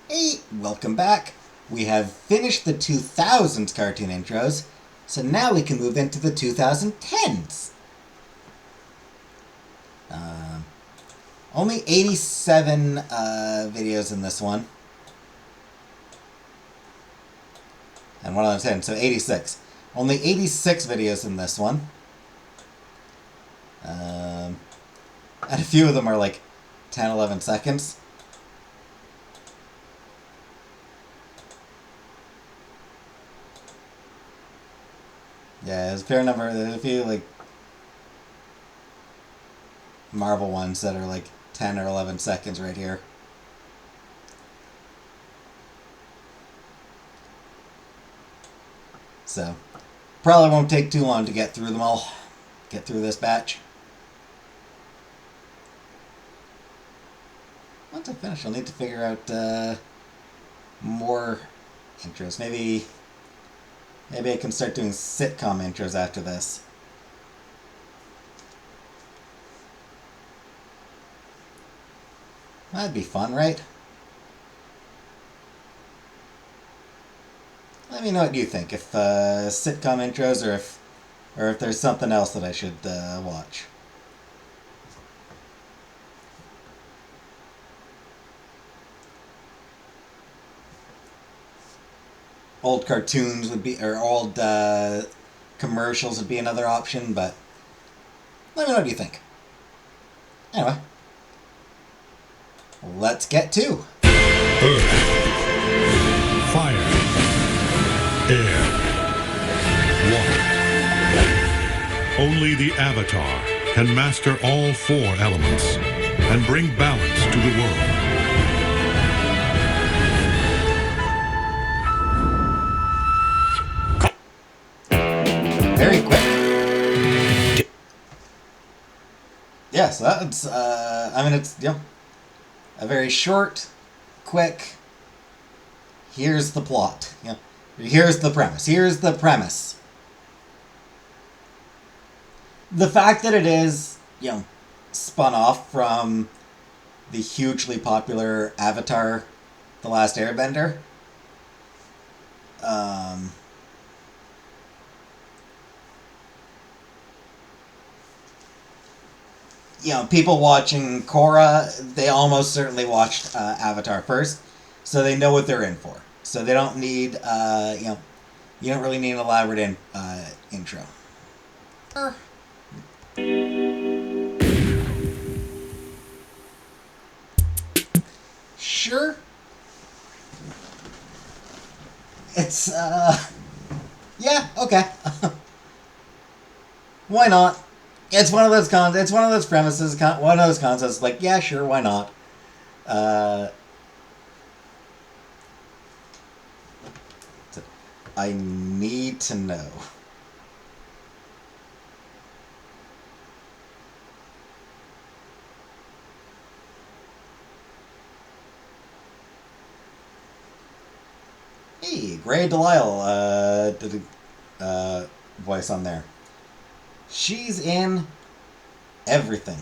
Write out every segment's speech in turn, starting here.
Hey, welcome back. We have finished the 2000s cartoon intros, so now we can move into the 2010s. Um, Only 87 videos in this one, and one of them 10, so 86. Only 86 videos in this one. Um, and a few of them are like 10, 11 seconds. Yeah, there's a fair number. There's a few like Marvel ones that are like 10 or 11 seconds right here. So, probably won't take too long to get through them all. Get through this batch. Once I finish, I'll need to figure out more intros. Maybe I can start doing sitcom intros after this. That'd be fun, right? Let me know what you think. If sitcom intros, or if there's something else that I should watch. Old cartoons would be, or old commercials would be another option, but let me know what you think. Anyway, let's get to Earth, fire, air, water. Only the Avatar can master all four elements and bring balance to the world. very quick. Yes, that's. I mean, it's a very short, quick. Here's the plot. Here's the premise. Here's the premise. The fact that it is spun off from the hugely popular Avatar: The Last Airbender. Um, People watching Korra, they almost certainly watched Avatar first, so they know what they're in for. So they don't need, you don't really need an elaborate intro. Sure. It's, yeah, okay. Why not? It's one of those it's one of those premises, one of those concepts. Like, yeah, sure, why not? Uh, I need to know. Hey, Gray Delisle did a voice on there. She's in everything.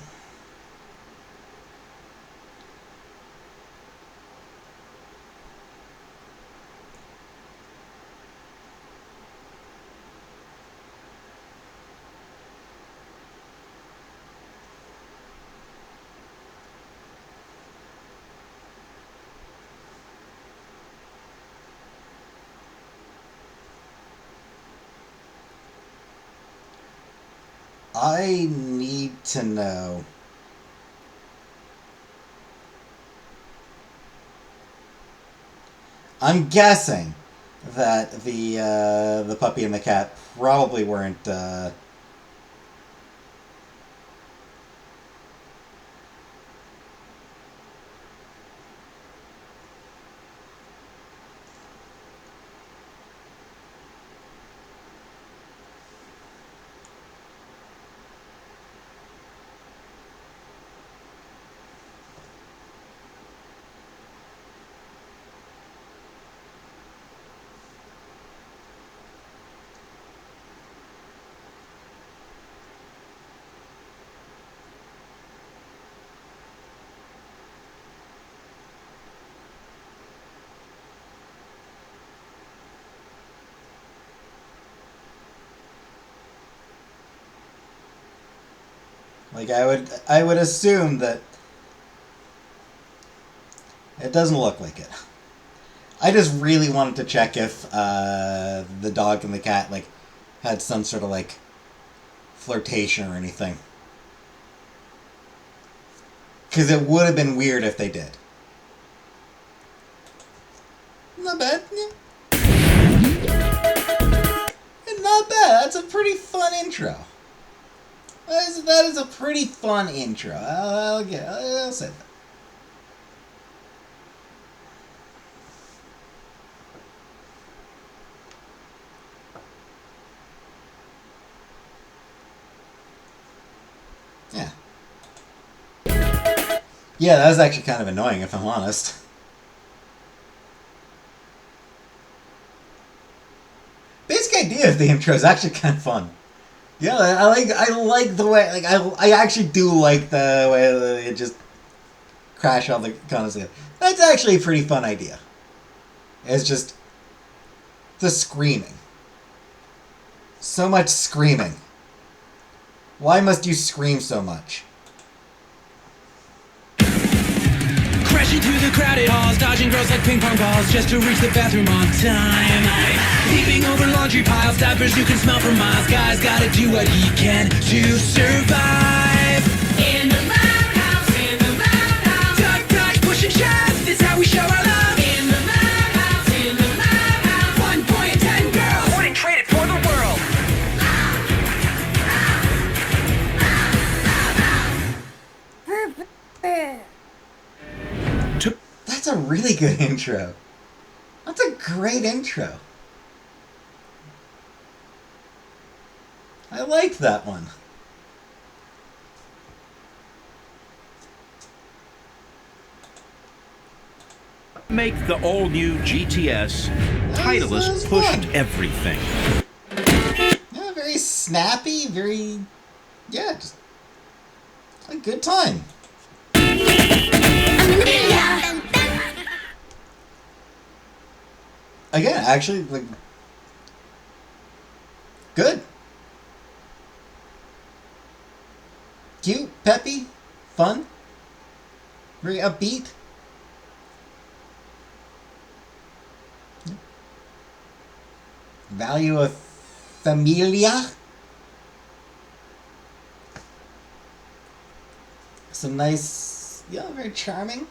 I need to know. I'm guessing that the puppy and the cat probably weren't. Like I would assume that it doesn't look like it. I just really wanted to check if the dog and the cat like had some sort of like flirtation or anything. Because it would have been weird if they did. Not bad. Yeah. Not bad. That's a pretty fun intro. That is a pretty fun intro. I'll say that. Yeah. Yeah, that was actually kind of annoying, if I'm honest. Basic idea of the intro is actually kind of fun. Yeah, I like the way, like, I actually do like the way that it just crash all the content. That's actually a pretty fun idea. It's just the screaming. So much screaming. Why must you scream so much? Crashing through the crowded halls, dodging girls like ping pong balls just to reach the bathroom on time. Leaping over laundry piles, diapers you can smell for miles. Guys gotta do what he can to survive. In the loud house, in the loud house. Duck, duck, pushing shots, this how we show our love. In the loud house, in the loud house. 1 point 10 girls, wouldn't trade it for the world. That's a really good intro. That's a great intro. I like that one. Make the all-new GTS. That was Titleist pushed fun. everything. Yeah, very snappy, very... Yeah, just a good time. Again, actually, like... Good. Cute, peppy, fun, very upbeat. Value of Familia. Some nice, yeah, very charming.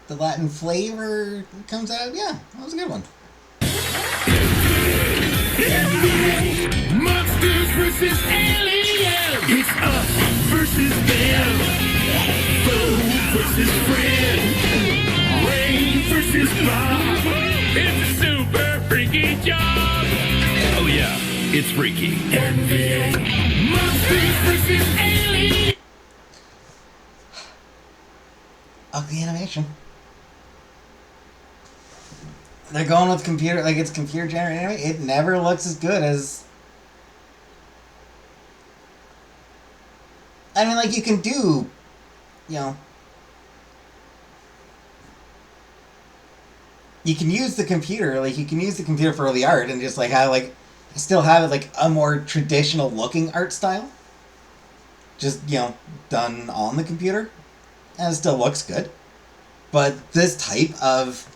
The Latin flavor comes out. Yeah, that was a good one. Monsters versus aliens. It's us versus them. Foe versus friend. Rain versus Bob. It's a super freaky job. Oh yeah, it's freaky. NBA. Monsters versus aliens. Ugly animation. They're going with computer, like it's computer generated anime. It never looks as good as. I mean, like you can do, you know. You can use the computer, like you can use the computer for the art and just like have like, still have it like a more traditional looking art style. Just, you know, done on the computer. And it still looks good. But this type of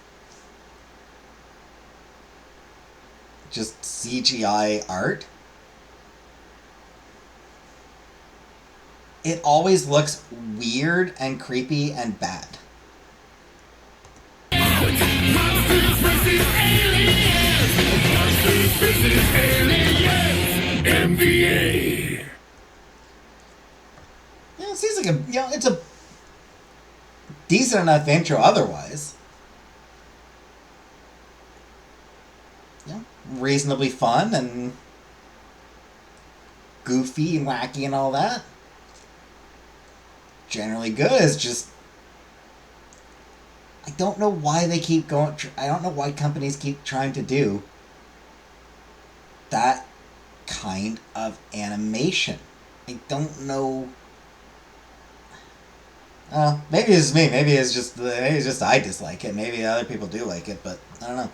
just CGI art, it always looks weird and creepy and bad. Monsters versus aliens. Monsters versus aliens. NBA. Yeah, it seems like a, you know, it's a decent enough intro otherwise. Yeah, reasonably fun and goofy and wacky and all that. Generally good. It's just I don't know why they keep going. I don't know why companies keep trying to do that kind of animation. I don't know. Maybe it's me. Maybe it's just I dislike it. Maybe other people do like it, but I don't know.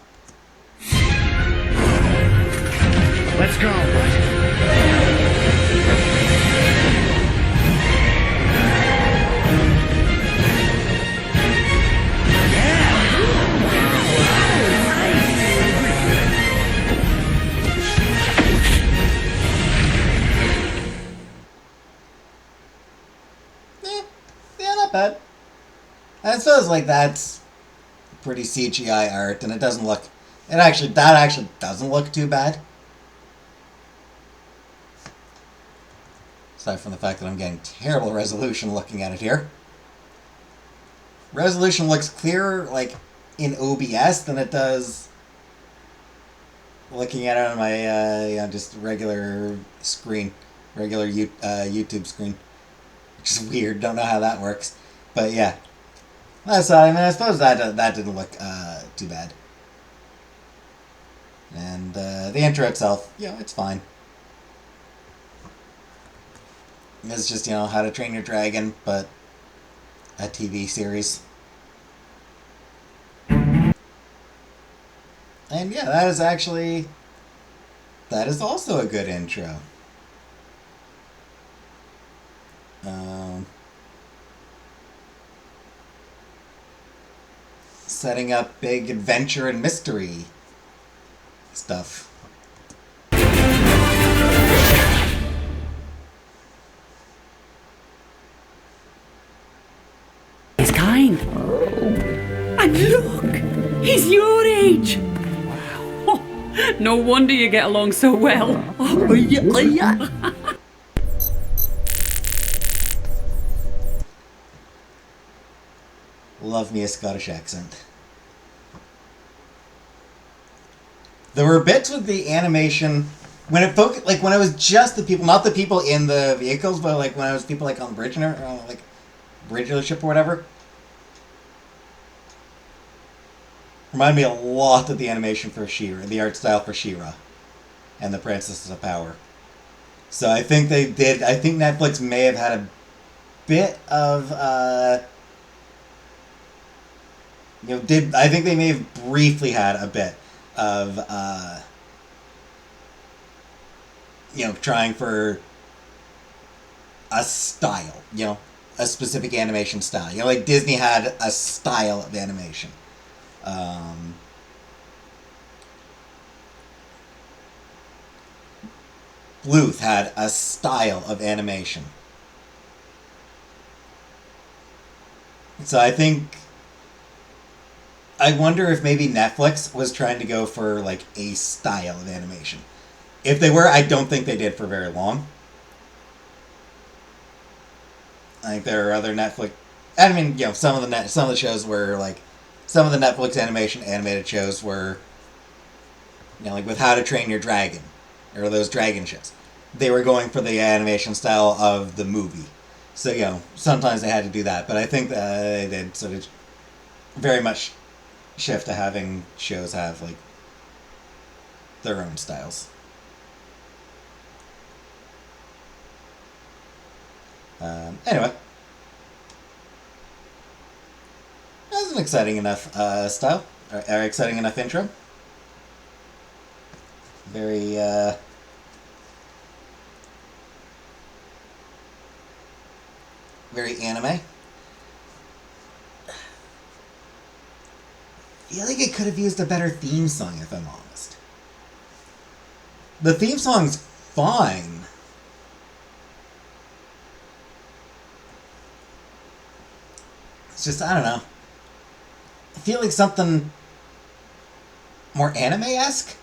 Let's go. Yeah, not bad. I suppose like that's pretty CGI art, and it doesn't look. That actually doesn't look too bad. Aside from the fact that I'm getting terrible resolution looking at it here. Resolution looks clearer like in OBS than it does looking at it on my just regular screen, regular YouTube screen. Which is weird. Don't know how that works, but yeah. So I mean, I suppose that didn't look too bad. And the intro itself, yeah, it's fine. It's just, How to Train Your Dragon, but a TV series. And yeah, that is also a good intro. Setting up big adventure and mystery stuff. He's kind. And look, he's your age. Wow. No wonder you get along so well. Love me a Scottish accent. There were bits with the animation when it focused, like when it was just the people, not the people in the vehicles, but like when it was people like on the bridge and like bridge of the ship or whatever. Reminded me a lot of the animation for She-Ra, the art style for She-Ra, and the Princesses of Power. So I think they did. I think Netflix may have had a bit of. I think they may have briefly had a bit of, trying for a style, a specific animation style. Like Disney had a style of animation. Bluth had a style of animation. So I wonder if maybe Netflix was trying to go for like a style of animation. If they were, I don't think they did for very long. I think there are other Netflix. I mean, some of the shows were like some of the Netflix animated shows were, like with How to Train Your Dragon, or those dragon shows. They were going for the animation style of the movie. So, sometimes they had to do that. But I think they did sort of very much shift to having shows have, like, their own styles. Anyway. That was an exciting enough style. Or exciting enough intro. Very, very anime. I feel like it could have used a better theme song, if I'm honest. The theme song's fine. It's just, I don't know. I feel like something more anime-esque.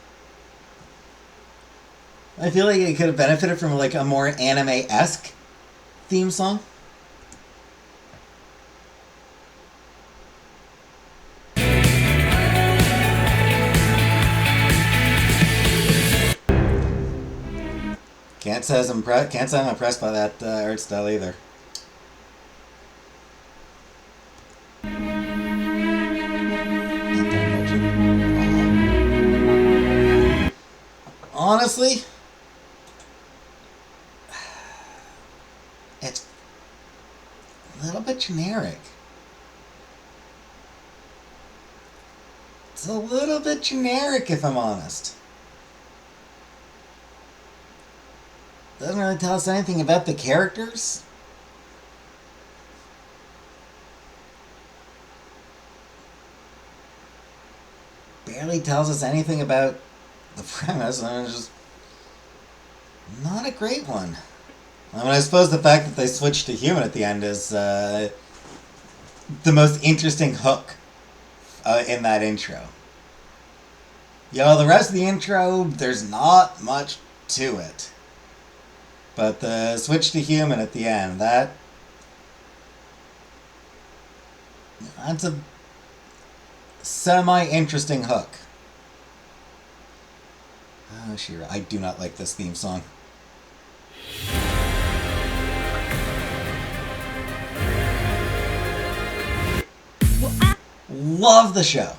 I feel like it could have benefited from like a more anime-esque theme song. Can't say I'm impressed by that art style either. Honestly, it's a little bit generic. It's a little bit generic, if I'm honest. Doesn't really tell us anything about the characters. Barely tells us anything about the premise, and it's just not a great one. I mean, I suppose the fact that they switched to human at the end is the most interesting hook in that intro. The rest of the intro, there's not much to it. But the switch to human at the end, that's a semi-interesting hook. Oh, She-Ra. I do not like this theme song. Love the show.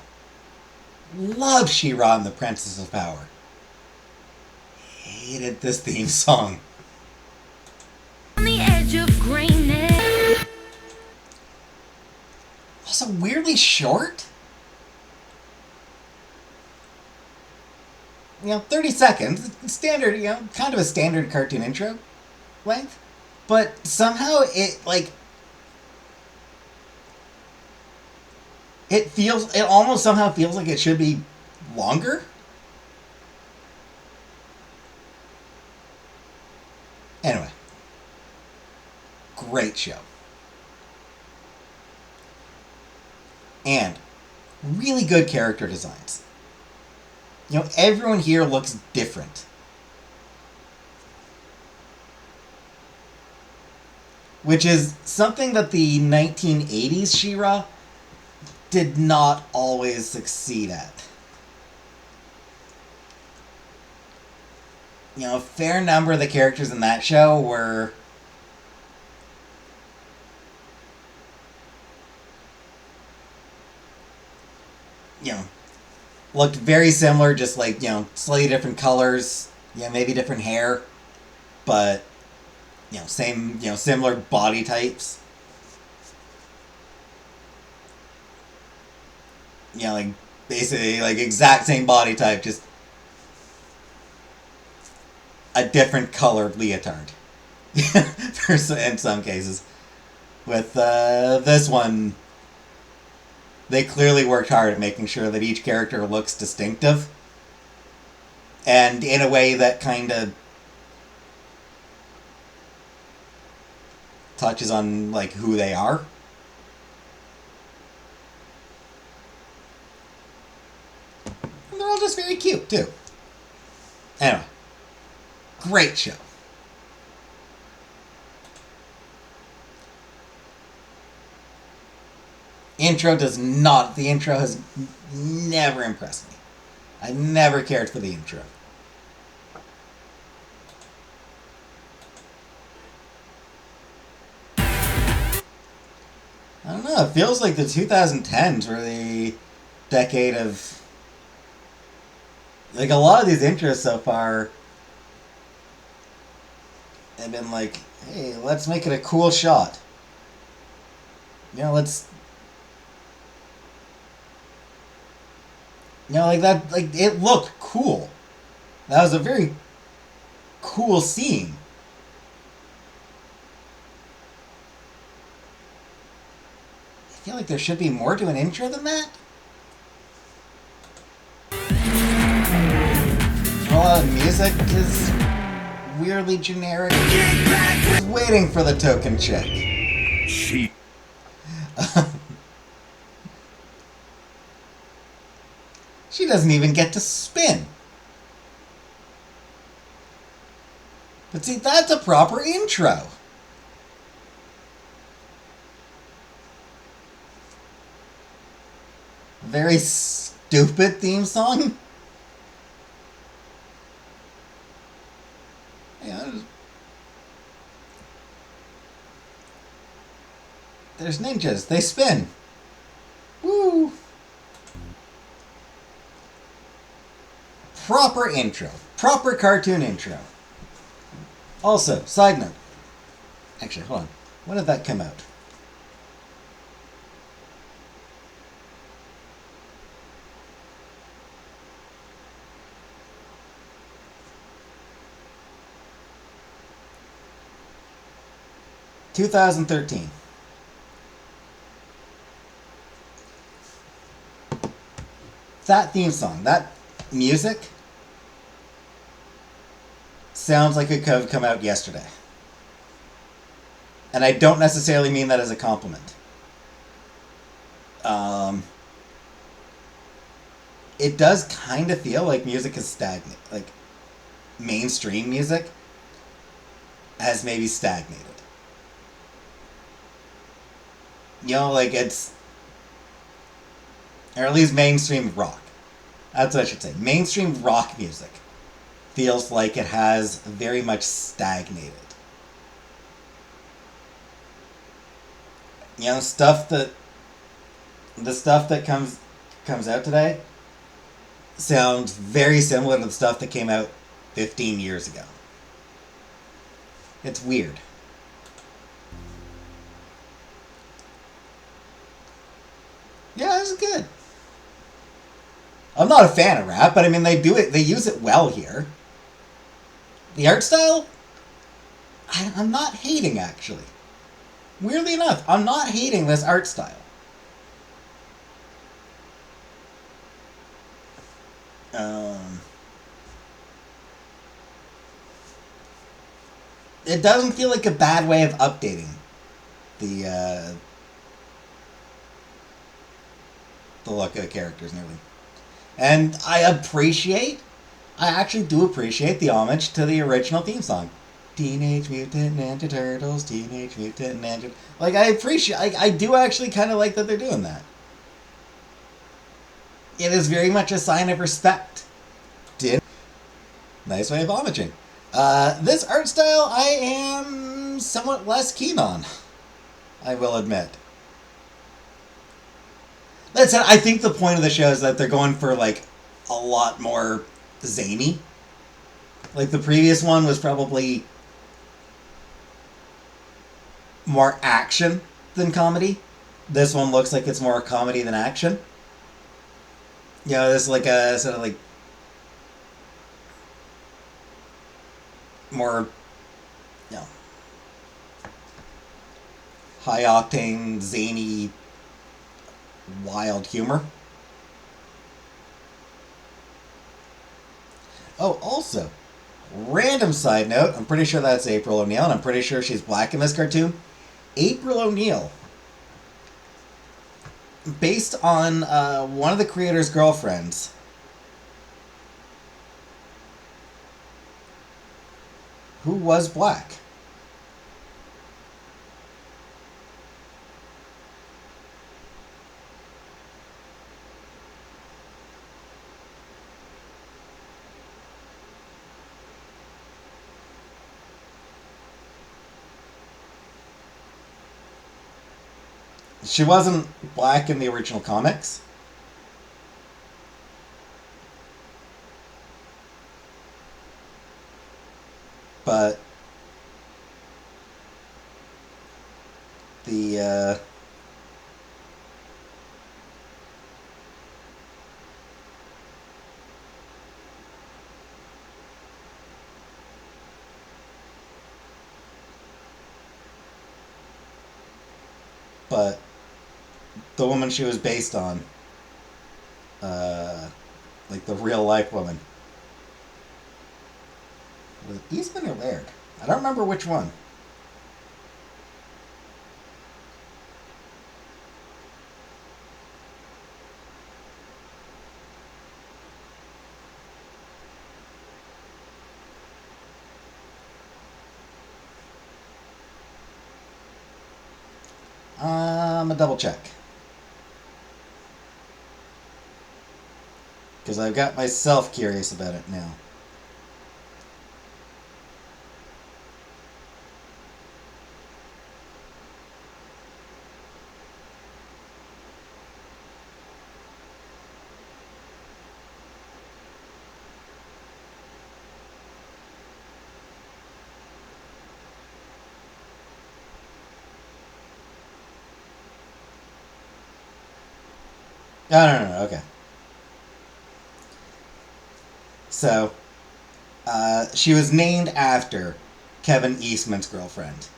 Love She-Ra and the Princess of Power. Hated this theme song. On the edge of greenness. Also weirdly short. 30 seconds. Standard, kind of a standard cartoon intro length. But somehow it almost somehow feels like it should be longer. Anyway. Great show. And really good character designs. Everyone here looks different. Which is something that the 1980s She-Ra did not always succeed at. A fair number of the characters in that show were looked very similar, just slightly different colors, maybe different hair, but same, similar body types. Basically exact same body type, just a different colored leotard. In some cases. With this one, they clearly worked hard at making sure that each character looks distinctive. And in a way that kind of touches on, who they are. And they're all just very cute, too. Anyway. Great show. The intro has never impressed me. I never cared for the intro. I don't know, it feels like the 2010s were the decade of... a lot of these intros so far have been hey, let's make it a cool shot. Let's... it looked cool. That was a very cool scene. I feel like there should be more to an intro than that. A lot of music is weirdly generic. I was waiting for the token chick. She. She doesn't even get to spin. But see, that's a proper intro. Very stupid theme song. There's ninjas. They spin. Woo! Proper intro. Proper cartoon intro. Also, side note. Actually, hold on. When did that come out? 2013. That theme song, that music, sounds like it could have come out yesterday. And I don't necessarily mean that as a compliment. It does kind of feel like music is stagnant. Like, mainstream music has maybe stagnated. You know, like it's... Or at least mainstream rock. That's what I should say. Mainstream rock music feels like it has very much stagnated. You know, the stuff that comes out today sounds very similar to the stuff that came out 15 years ago. It's weird. Yeah, this is good. I'm not a fan of rap, but I mean they use it well here. The art style, I'm not hating actually. Weirdly enough, I'm not hating this art style. It doesn't feel like a bad way of updating the look of the characters and everything. And I actually do appreciate the homage to the original theme song. Teenage Mutant Ninja Turtles, Teenage Mutant Ninja... Like, I do actually kind of like that they're doing that. It is very much a sign of respect. Nice way of homaging. This art style I am somewhat less keen on, I will admit. That said, I think the point of the show is that they're going for, like, a lot more zany. Like, the previous one was probably more action than comedy. This one looks like it's more comedy than action. You know, this is like a sort of like more, you know, high octane, zany, wild humor. Oh, also, random side note, I'm pretty sure that's April O'Neil, and I'm pretty sure she's black in this cartoon. April O'Neil, based on one of the creator's girlfriends, who was black. She wasn't black in the original comics. But the but the woman she was based on, like the real life woman, was it Eastman or Laird? I don't remember which one. I'm gonna double check. Because I've got myself curious about it now. No, okay. So, she was named after Kevin Eastman's girlfriend.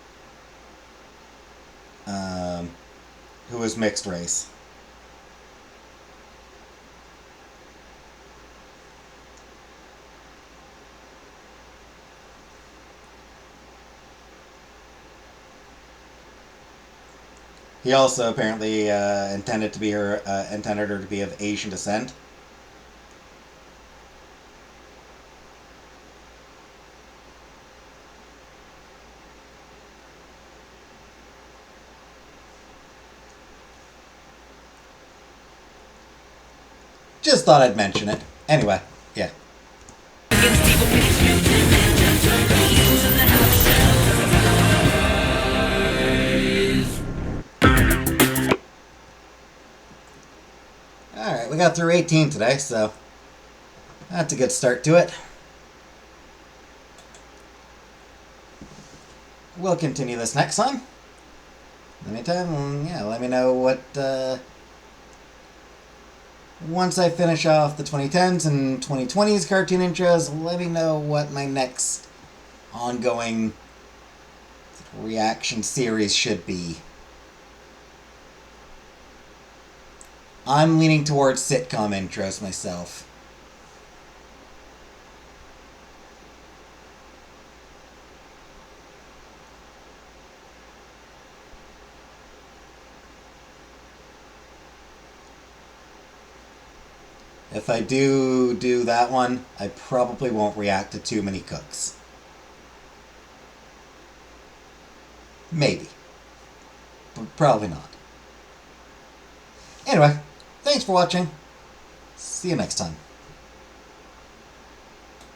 who was mixed race. He also apparently intended her to be of Asian descent. Just thought I'd mention it. Anyway, yeah. Alright, we got through 18 today, so that's a good start to it. We'll continue this next time. In the meantime, yeah, let me know what, once I finish off the 2010s and 2020s cartoon intros, let me know what my next ongoing reaction series should be. I'm leaning towards sitcom intros myself. If I do that one, I probably won't react to Too Many Cooks. Maybe. But probably not. Anyway, thanks for watching. See you next time.